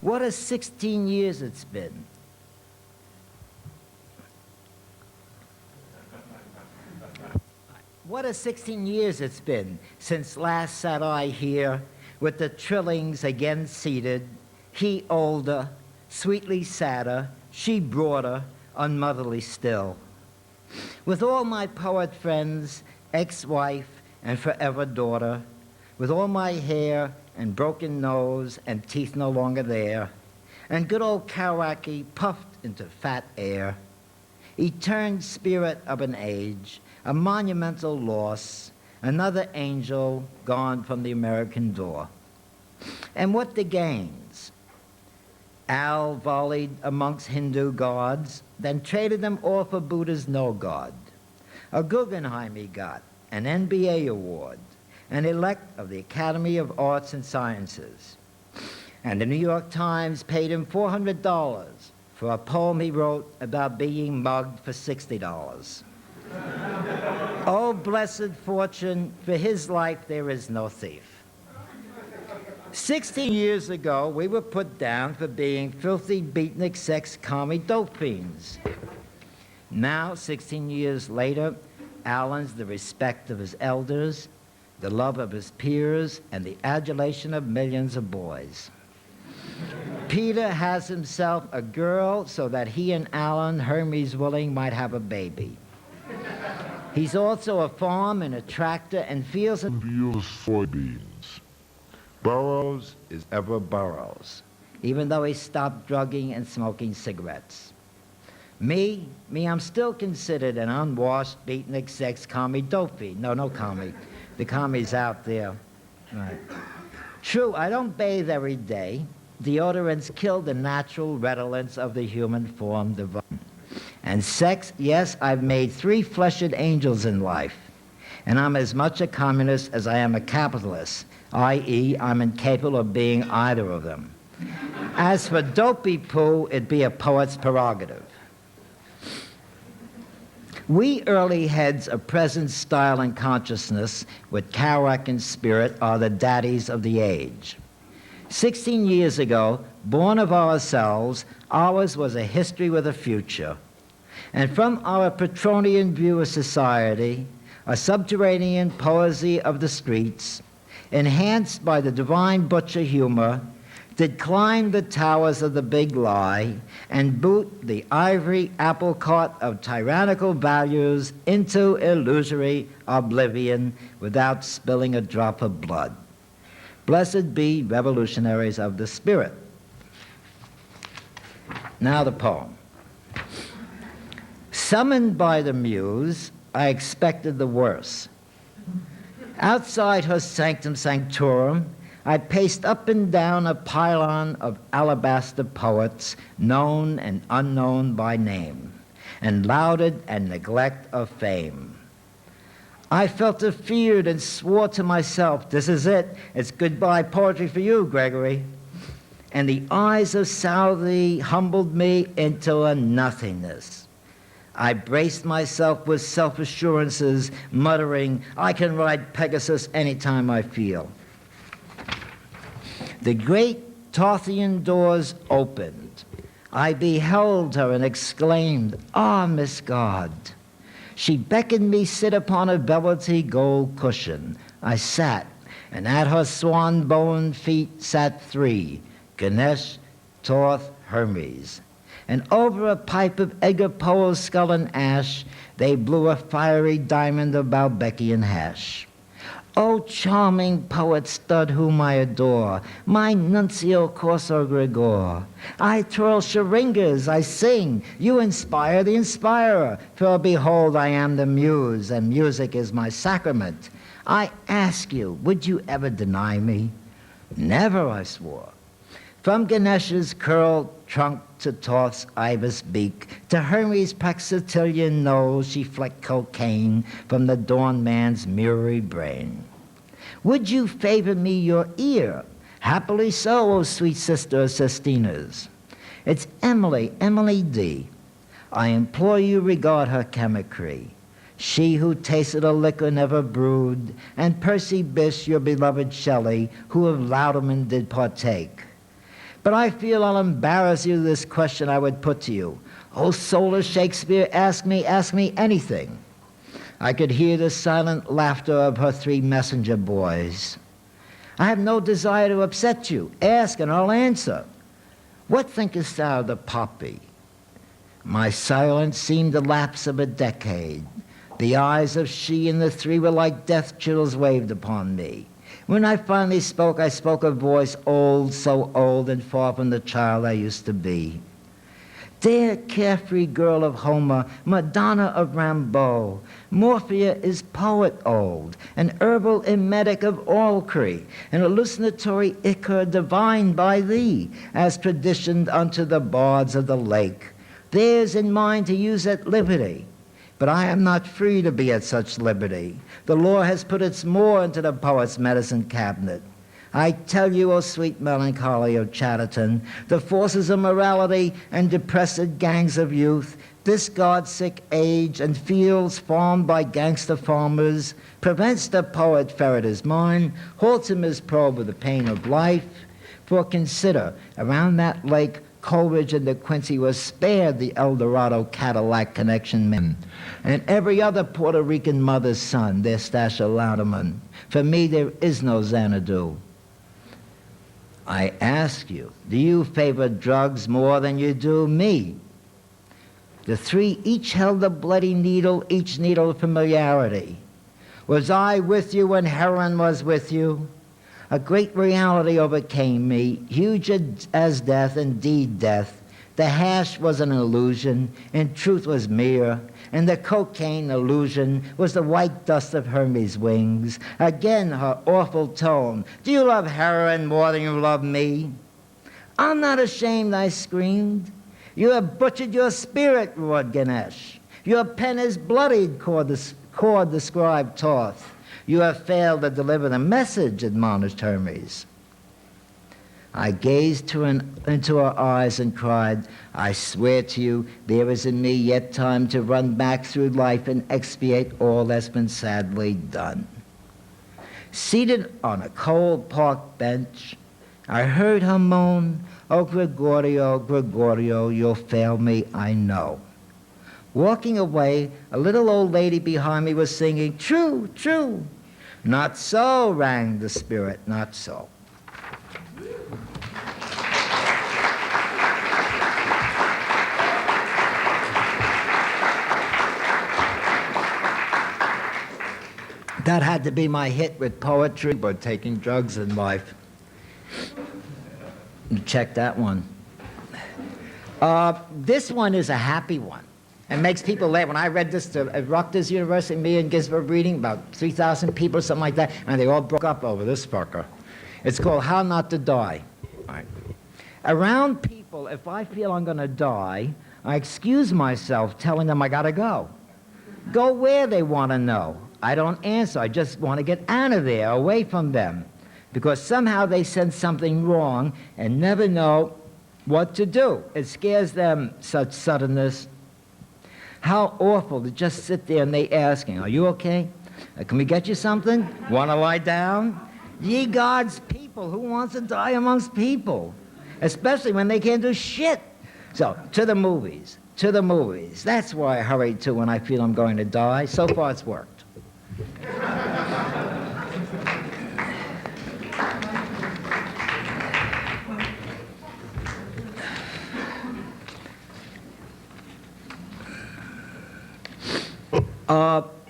What a 16 years it's been. What a 16 years it's been since last sat I here with the trillings again seated, he older, sweetly sadder, she broader, unmotherly still. With all my poet friends, ex-wife and forever daughter, with all my hair and broken nose and teeth no longer there, and good old Kawaki puffed into fat air, eternal spirit of an age, a monumental loss, another angel gone from the American door. And what the gains? Al volleyed amongst Hindu gods, then traded them all for Buddha's no god. A Guggenheim he got, an NBA award, an elect of the Academy of Arts and Sciences. And the New York Times paid him $400 for a poem he wrote about being mugged for $60. Oh, blessed fortune, for his life there is no thief. 16 years ago, we were put down for being filthy beatnik sex commie dope fiends. Now, 16 years later, Alan's the respect of his elders, the love of his peers, and the adulation of millions of boys. Peter has himself a girl so that he and Alan, Hermes willing, might have a baby. He's also a farm and a tractor and feels soybeans. Burroughs is ever Burroughs, even though he stopped drugging and smoking cigarettes. Me, I'm still considered an unwashed beatnik sex commie dopey. No commie. The commie's out there. Right. True, I don't bathe every day. Deodorants kill the natural redolence of the human form divine. And sex, yes, I've made 3 fleshed angels in life. And I'm as much a communist as I am a capitalist, i.e., I'm incapable of being either of them. As for dopey poo, it'd be a poet's prerogative. We early heads of present style and consciousness with Kerouac and spirit are the daddies of the age. 16 years ago, born of ourselves, ours was a history with a future. And from our Petronian view of society, a subterranean poesy of the streets, enhanced by the divine butcher humor, did climb the towers of the big lie and boot the ivory apple cart of tyrannical values into illusory oblivion without spilling a drop of blood. Blessed be revolutionaries of the spirit. Now the poem. Summoned by the muse, I expected the worst. Outside her sanctum sanctorum, I paced up and down a pylon of alabaster poets, known and unknown by name, and lauded and neglect of fame. I felt afeared and swore to myself, this is it, it's goodbye poetry for you, Gregory. And the eyes of Southey humbled me into a nothingness. I braced myself with self-assurances, muttering, I can ride Pegasus anytime I feel. The great Tarthian doors opened. I beheld her and exclaimed, ah, Miss God. She beckoned me sit upon a velvety gold cushion. I sat, and at her swan-bone feet sat 3, Ganesh, Thoth, Hermes. And over a pipe of Edgar Poe's skull and ash, they blew a fiery diamond of Balbeckian hash. O charming poet stud whom I adore, my nuncio Corso Gregor. I twirl syringas, I sing, you inspire the inspirer, for behold I am the muse, and music is my sacrament. I ask you, would you ever deny me? Never, I swore. From Ganesh's curled trunk to Thoth's ibis beak, to Hermes' Praxitilian nose she flecked cocaine from the dawn man's mirrory brain. Would you favor me your ear? Happily so, O sweet sister of Sestinas. It's Emily, Emily D. I implore you regard her chemicry. She who tasted a liquor never brewed, and Percy Bysshe, your beloved Shelley, who of laudanum did partake. But I feel I'll embarrass you with this question I would put to you. Oh, soulless Shakespeare, ask me anything. I could hear the silent laughter of her 3 messenger boys. I have no desire to upset you. Ask and I'll answer. What thinkest thou of the poppy? My silence seemed the lapse of a decade. The eyes of she and the 3 were like death chills waved upon me. When I finally spoke, I spoke a voice old, so old and far from the child I used to be. Dear carefree girl of Homer, Madonna of Rimbaud, Morphia is poet old, an herbal emetic of Alcree, an hallucinatory ichor divined by thee, as traditioned unto the bards of the lake. Theirs in mind to use at liberty. But I am not free to be at such liberty. The law has put its more into the poet's medicine cabinet. I tell you, O sweet melancholy of Chatterton, the forces of morality and depressed gangs of youth, this God-sick age and fields farmed by gangster farmers, prevents the poet ferret his mind, halts him his probe of the pain of life. For consider, around that lake, Coleridge and De Quincey was spared the El Dorado Cadillac connection men, and every other Puerto Rican mother's son, their stash of Louderman. For me, there is no Xanadu. I ask you, do you favor drugs more than you do me? The 3 each held a bloody needle, each needle of familiarity. Was I with you when heroin was with you? A great reality overcame me, huge as death, indeed death. The hash was an illusion, and truth was mere, and the cocaine illusion was the white dust of Hermes' wings. Again her awful tone, do you love heroin more than you love me? I'm not ashamed, I screamed. You have butchered your spirit, roared Ganesh. Your pen is bloodied, cord the scribe Toth. You have failed to deliver the message, admonished Hermes. I gazed into her eyes and cried, I swear to you, there is in me yet time to run back through life and expiate all that's been sadly done. Seated on a cold park bench, I heard her moan, Oh, Gregorio, Gregorio, you'll fail me, I know. Walking away, a little old lady behind me was singing, True, true. Not so, rang the spirit, not so. That had to be my hit with poetry, but taking drugs in life. Check that one. This one is a happy one. It makes people laugh. When I read this at Rutgers University, me and Gisbert reading, about 3,000 people or something like that, and they all broke up over this fucker. It's called How Not to Die. All right. Around people, if I feel I'm going to die, I excuse myself telling them I got to go. Go where they want to know. I don't answer. I just want to get out of there, away from them, because somehow they sense something wrong and never know what to do. It scares them, such suddenness. How awful to just sit there and they asking, are you okay? Can we get you something? Want to lie down? Ye God's people, who wants to die amongst people? Especially when they can't do shit. So, to the movies, to the movies. That's why I hurry to when I feel I'm going to die. So far it's worked.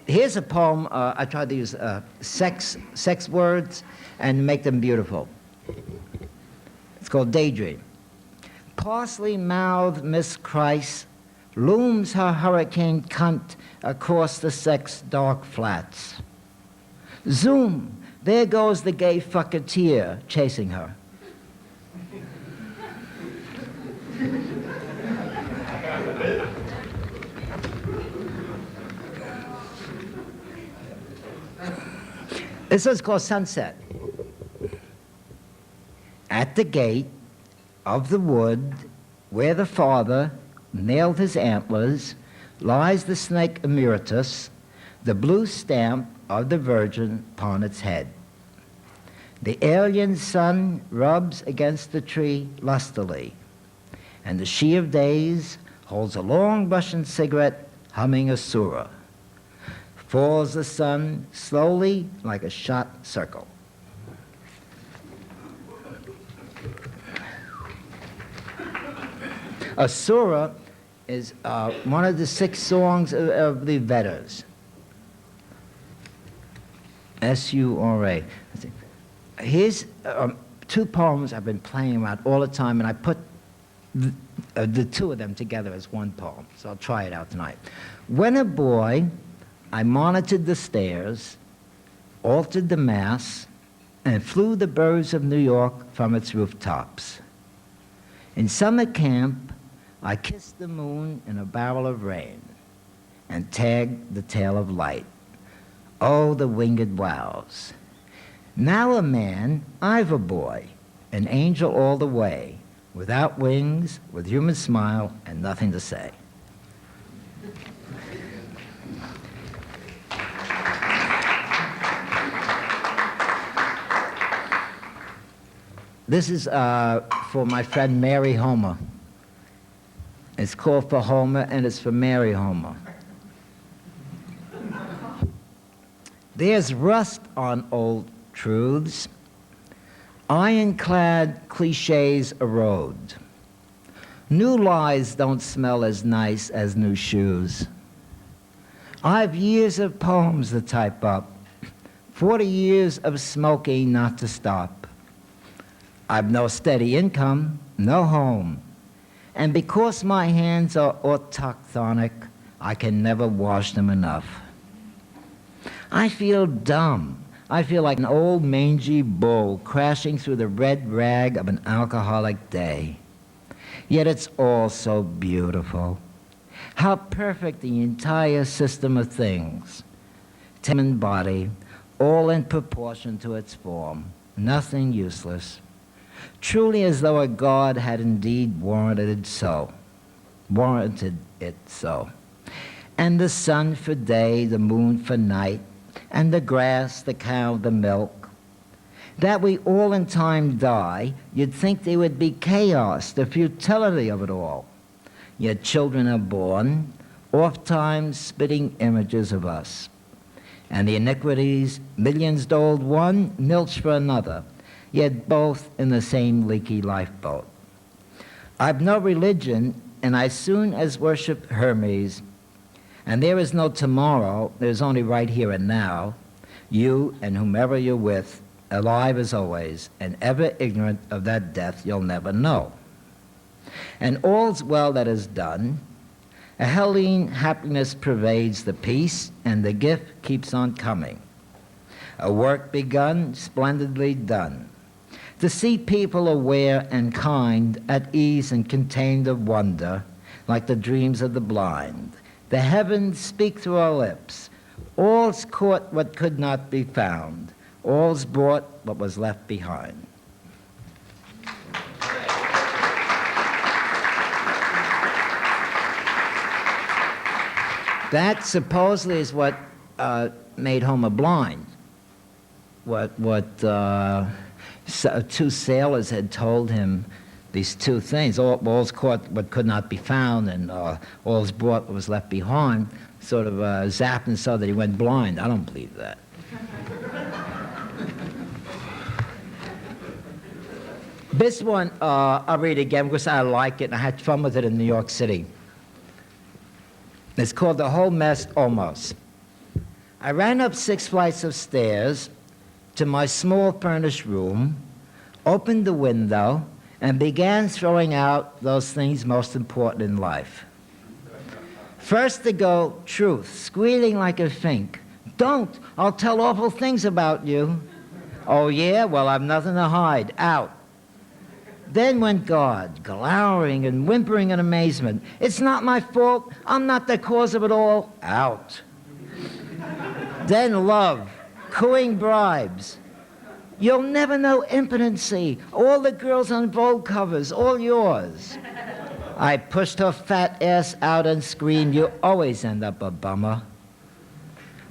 Here's a poem. I tried to use sex words and make them beautiful. It's called Daydream. Parsley-mouthed Miss Christ looms her hurricane cunt across the sex dark flats. Zoom, there goes the gay fucketeer chasing her. This is called Sunset. At the gate of the wood where the father nailed his antlers lies the snake emeritus, the blue stamp of the Virgin upon its head. The alien sun rubs against the tree lustily, and the she of days holds a long Russian cigarette, humming a surah. Falls the sun slowly like a shot circle. A surah is one of the 6 songs of the Vedas. S-U-R-A. Here's 2 poems I've been playing around all the time, and I put the 2 of them together as one poem, so I'll try it out tonight. When a boy, I monitored the stairs, altered the mass, and flew the birds of New York from its rooftops. In summer camp, I kissed the moon in a barrel of rain and tagged the tail of light. Oh, the winged wows. Now a man, I've a boy, an angel all the way, without wings, with human smile, and nothing to say. This is for my friend Mary Homer. It's called For Homer, and it's for Mary Homer. There's rust on old truths. Ironclad cliches erode. New lies don't smell as nice as new shoes. I've years of poems to type up, 40 years of smoking not to stop. I've no steady income, no home, and because my hands are autochthonic, I can never wash them enough. I feel dumb. I feel like an old mangy bull crashing through the red rag of an alcoholic day. Yet it's all so beautiful. How perfect the entire system of things. Human body, all in proportion to its form, nothing useless. Truly as though a God had indeed warranted it so. And the sun for day, the moon for night, and the grass, the cow, the milk. That we all in time die, you'd think there would be chaos, the futility of it all. Yet children are born, oft-times spitting images of us. And the iniquities, millions doled one, nilch for another, yet both in the same leaky lifeboat. I've no religion, and I soon as worship Hermes, and there is no tomorrow, there's only right here and now, you and whomever you're with, alive as always, and ever ignorant of that death you'll never know. And all's well that is done. A Hellene happiness pervades the peace, and the gift keeps on coming. A work begun, splendidly done. To see people aware and kind, at ease and contained of wonder, like the dreams of the blind. The heavens speak through our lips. All's caught what could not be found. All's brought what was left behind. That supposedly is what made Homer blind. What 2 sailors had told him, these 2 things, all's caught what could not be found, and all's brought what was left behind, sort of zapped him so that he went blind. I don't believe that. This one I'll read again because I like it, and I had fun with it in New York City. It's called The Whole Mess Almost. I ran up 6 flights of stairs to my small furnished room, opened the window, and began throwing out those things most important in life. First to go, truth, squealing like a fink. Don't, I'll tell awful things about you. Oh yeah, well I've nothing to hide, out. Then went God, glowering and whimpering in amazement. It's not my fault, I'm not the cause of it all, out. Then love, cooing bribes. You'll never know impotency. All the girls on Vogue covers, all yours. I pushed her fat ass out and screamed, you always end up a bummer.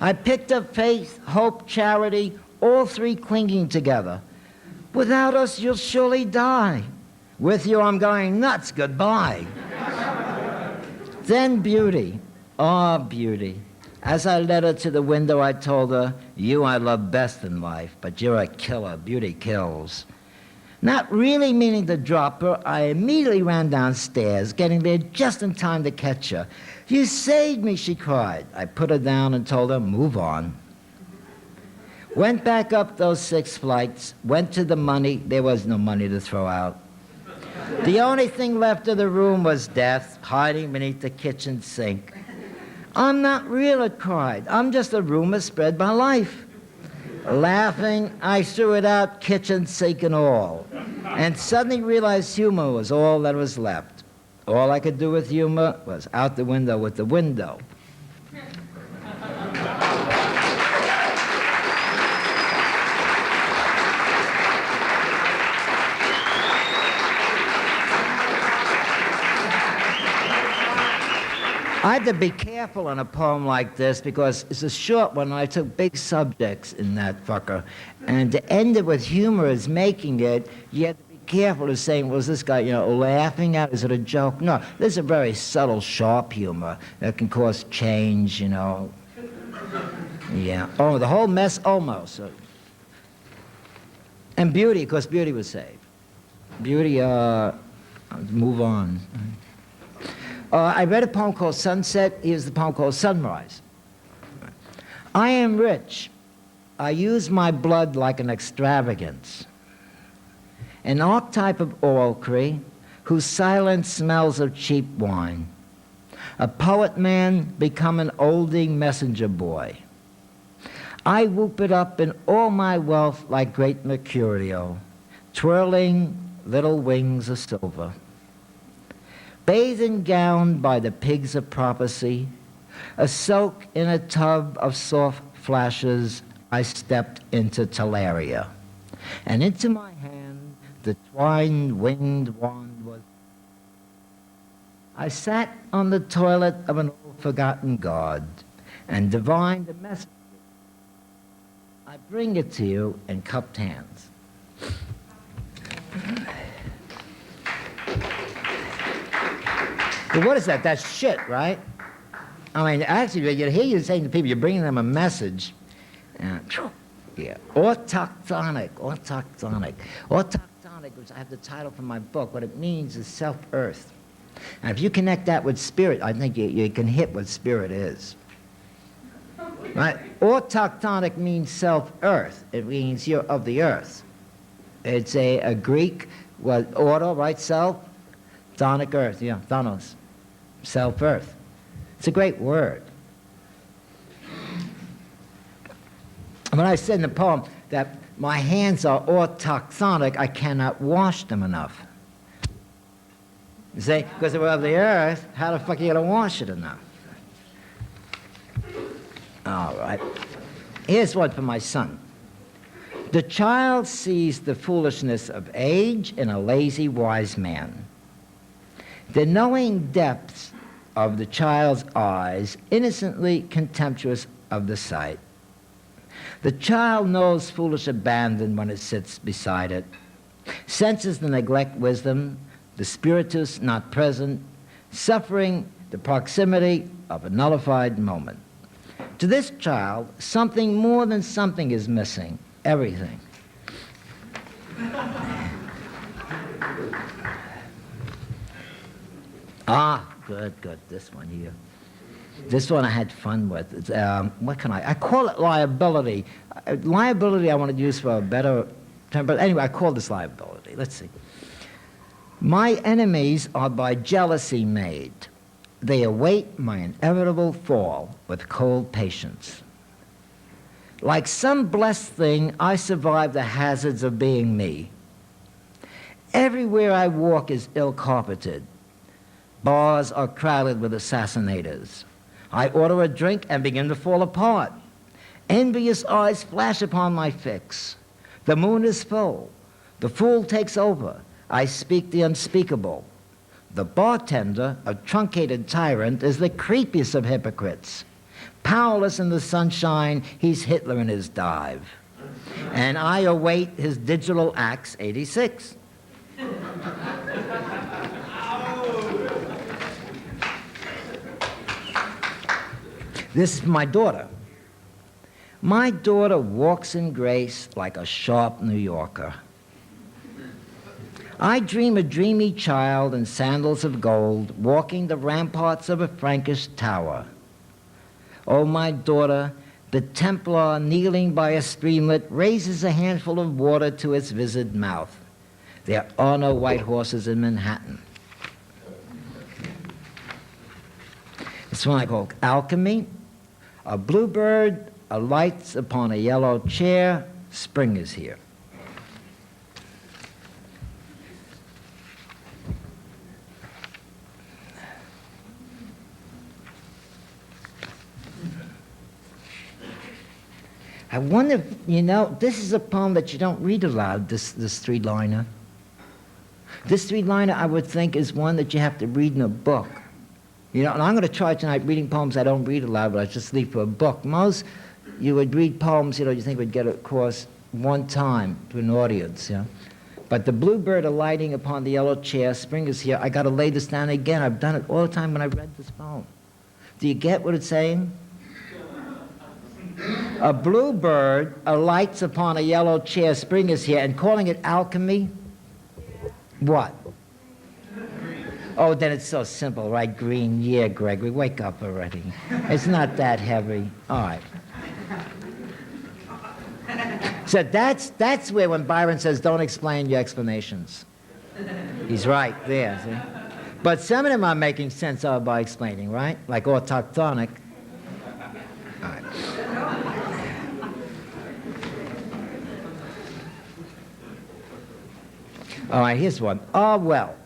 I picked up faith, hope, charity, all 3 clinging together. Without us, you'll surely die. With you, I'm going nuts. Goodbye. Then Beauty, ah, Beauty. As I led her to the window, I told her, you I love best in life, but you're a killer. Beauty kills. Not really meaning to drop her, I immediately ran downstairs, getting there just in time to catch her. You saved me, she cried. I put her down and told her, move on. Went back up those 6 flights, went to the money. There was no money to throw out. The only thing left of the room was death, hiding beneath the kitchen sink. I'm not real, it cried. I'm just a rumor spread by life. Laughing, I threw it out, kitchen sink and all, and suddenly realized humor was all that was left. All I could do with humor was out the window with the window. I had to be careful in a poem like this because it's a short one and I took big subjects in that fucker. And to end it with humor as making it, you had to be careful of saying, was this guy, laughing at? Is it a joke? No, this is a very subtle, sharp humor that can cause change, Yeah. Oh, the whole mess almost. And Beauty, because Beauty was saved. Beauty, move on. I read a poem called Sunset. Here's the poem called Sunrise. I am rich. I use my blood like an extravagance. An archetype of oratory whose silence smells of cheap wine. A poet man become an oldie messenger boy. I whoop it up in all my wealth like great Mercurio, twirling little wings of silver. Bathed and gowned by the pigs of prophecy, a soak in a tub of soft flashes, I stepped into Talaria, and into my hand the twined winged wand was. I sat on the toilet of an old forgotten god and divined a message. I bring it to you in cupped hands. But what is that? That's shit, right? I mean, actually, you hear you saying to people, you're bringing them a message. Yeah. Autochtonic. Autochtonic, which I have the title from my book. What it means is self-earth. And if you connect that with spirit, I think you can hit what spirit is. Right? Autochtonic means self-earth. It means you're of the earth. It's a Greek, auto, right, self? Tonic earth, yeah, thanos. Self-earth. It's a great word. When I said in the poem that my hands are autochtonic, I cannot wash them enough. You see, because they were of the earth, how the fuck are you going to wash it enough? All right. Here's one for my son. The child sees the foolishness of age in a lazy wise man. The knowing depths of the child's eyes, innocently contemptuous of the sight. The child knows foolish abandon when it sits beside it, senses the neglect wisdom, the spiritus not present, suffering the proximity of a nullified moment. To this child, something more than something is missing, everything. Ah, good, this one here. This one I had fun with. It's, what can I call it liability. Liability I want to use for a better term, but anyway, I call this liability. Let's see. My enemies are by jealousy made. They await my inevitable fall with cold patience. Like some blessed thing, I survive the hazards of being me. Everywhere I walk is ill-carpeted. Bars are crowded with assassinators. I order a drink and begin to fall apart. Envious eyes flash upon my fix. The moon is full. The fool takes over. I speak the unspeakable. The bartender, a truncated tyrant, is the creepiest of hypocrites. Powerless in the sunshine, he's Hitler in his dive. And I await his digital Acts 86. This is my daughter. My daughter walks in grace like a sharp New Yorker. I dream a dreamy child in sandals of gold, walking the ramparts of a Frankish tower. Oh, my daughter, the Templar kneeling by a streamlet raises a handful of water to its viscid mouth. There are no white horses in Manhattan. It's one I call alchemy. A bluebird alights upon a yellow chair. Spring is here. I wonder if, you know, this is a poem that you don't read aloud, this three-liner. This three-liner, I would think, is one that you have to read in a book. You know, and I'm going to try tonight reading poems I don't read aloud, but I just leave for a book. Most, you would read poems, you know, you think would get across one time to an audience, you know. But the bluebird alighting upon the yellow chair, spring is here. I got to lay this down again. I've done it all the time when I read this poem. Do you get what it's saying? A bluebird alights upon a yellow chair, spring is here, and calling it alchemy? What? Oh, then it's so simple, right? Green, yeah, Gregory, wake up already. It's not that heavy. All right. So that's where when Byron says, don't explain your explanations. He's right there, see? But some of them are making sense of by explaining, right? Like autochtonic. All right. All right, here's one. Oh, well.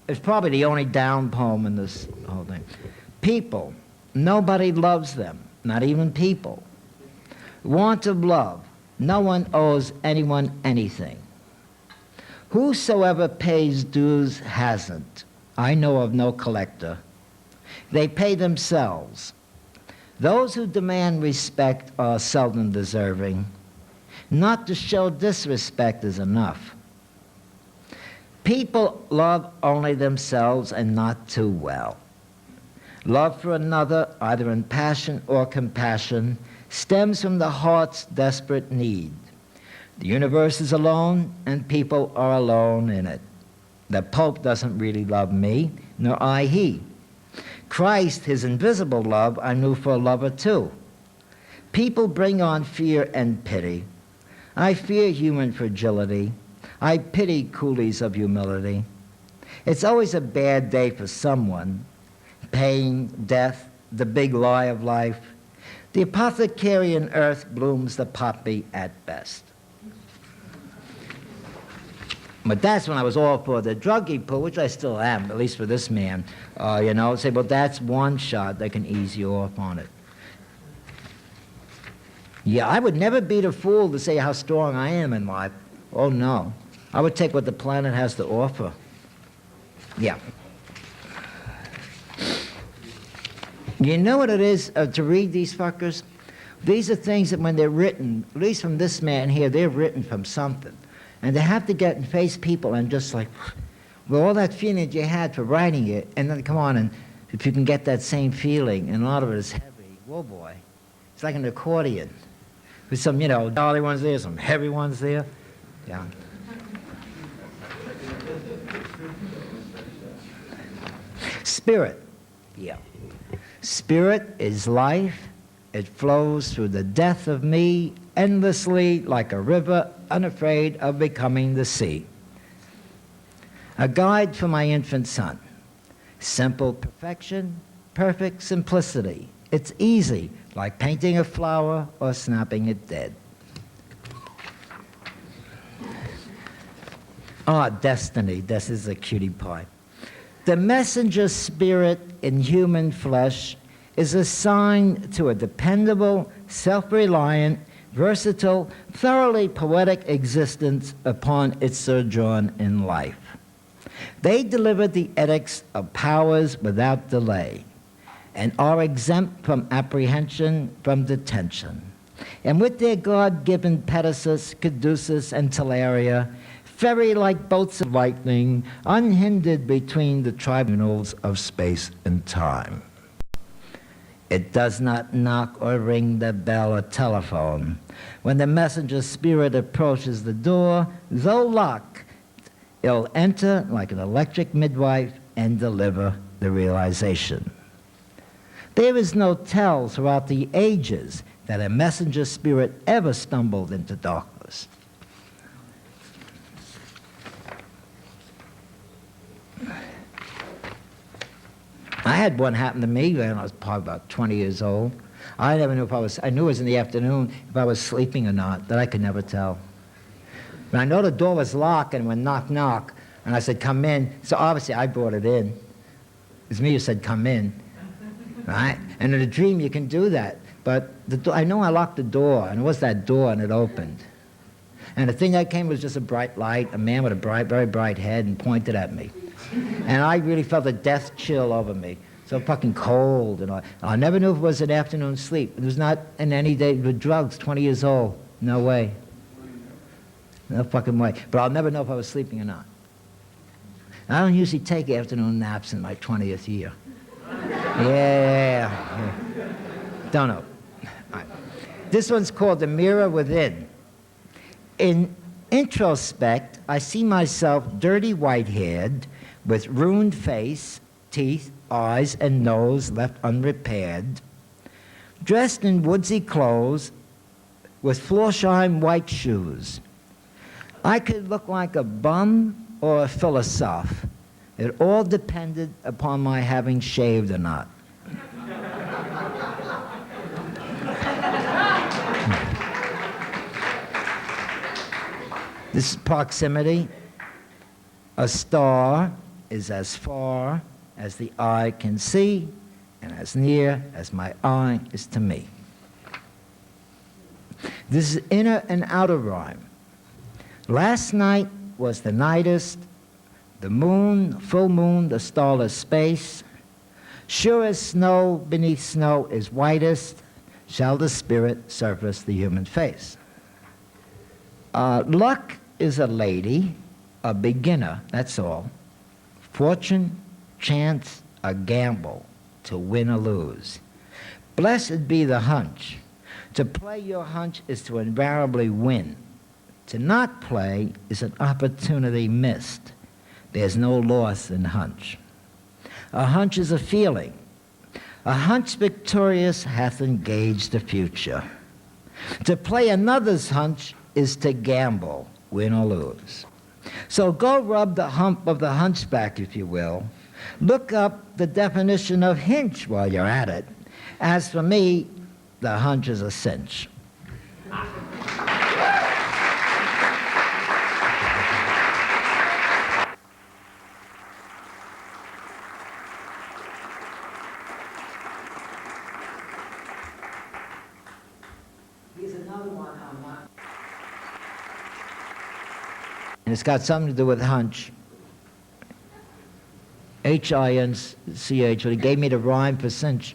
It's probably the only down poem in this whole thing. People, nobody loves them, not even people. Want of love, no one owes anyone anything. Whosoever pays dues hasn't. I know of no collector. They pay themselves. Those who demand respect are seldom deserving. Not to show disrespect is enough. People love only themselves and not too well. Love for another, either in passion or compassion, stems from the heart's desperate need. The universe is alone, and people are alone in it. The Pope doesn't really love me, nor I he. Christ, his invisible love, I knew for a lover too. People bring on fear and pity. I fear human fragility. I pity coolies of humility. It's always a bad day for someone. Pain, death, the big lie of life. The apothecarian earth blooms the poppy at best. But that's when I was all for the druggy pull, which I still am, at least for this man. You know, say, well, that's one shot that can ease you off on it. Yeah, I would never be the fool to say how strong I am in life. Oh, no. I would take what the planet has to offer. Yeah. You know what it is to read these fuckers? These are things that when they're written, at least from this man here, they're written from something. And they have to get and face people and just like, well, all that feeling that you had for writing it, and then come on, and if you can get that same feeling, and a lot of it is heavy, whoa boy. It's like an accordion. With some, you know, jolly ones there, some heavy ones there. Yeah. Spirit, yeah. Spirit is life. It flows through the death of me endlessly like a river unafraid of becoming the sea. A guide for my infant son. Simple perfection, perfect simplicity. It's easy, like painting a flower or snapping it dead. Ah, destiny. This is a cutie pie. The messenger spirit in human flesh is assigned to a dependable, self-reliant, versatile, thoroughly poetic existence upon its sojourn in life. They deliver the edicts of powers without delay and are exempt from apprehension, from detention. And with their God-given pedicis, caduceus, and teleria, ferry like bolts of lightning, unhindered between the tribunals of space and time. It does not knock or ring the bell or telephone. When the messenger spirit approaches the door, though locked, it'll enter like an electric midwife and deliver the realization. There is no tell throughout the ages that a messenger spirit ever stumbled into darkness. I had one happen to me when I was probably about 20 years old. I never knew I knew it was in the afternoon, if I was sleeping or not, that I could never tell. But I know the door was locked and went knock, knock, and I said, come in. So obviously I brought it in. It's me who said, come in, right? And in a dream you can do that. But I know I locked the door, and it was that door, and it opened. And the thing that came was just a bright light, a man with a very bright head, and pointed at me. And I really felt a death chill over me. So fucking cold, and I never knew if it was an afternoon sleep. It was not in any day with drugs, 20 years old. No way. No fucking way. But I'll never know if I was sleeping or not. I don't usually take afternoon naps in my 20th year. Yeah. Don't know. All right. This one's called The Mirror Within. In introspect, I see myself dirty white-haired, with ruined face, teeth, eyes, and nose left unrepaired, dressed in woodsy clothes, with floor-shine white shoes. I could look like a bum or a philosophe. It all depended upon my having shaved or not. This is proximity. A star is as far as the eye can see and as near as my eye is to me. This is inner and outer rhyme. Last night was the nightest, the moon, full moon, the starless space. Sure as snow beneath snow is whitest, shall the spirit surface the human face. Luck is a lady, a beginner, that's all. Fortune, chance, a gamble, to win or lose. Blessed be the hunch. To play your hunch is to invariably win. To not play is an opportunity missed. There's no loss in hunch. A hunch is a feeling. A hunch victorious hath engaged the future. To play another's hunch is to gamble, win or lose. So go rub the hump of the hunchback, if you will. Look up the definition of hinch while you're at it. As for me, the hunch is a cinch. Here's another one I'm not. And it's got something to do with hunch. H-I-N-C-H, but he gave me the rhyme for cinch.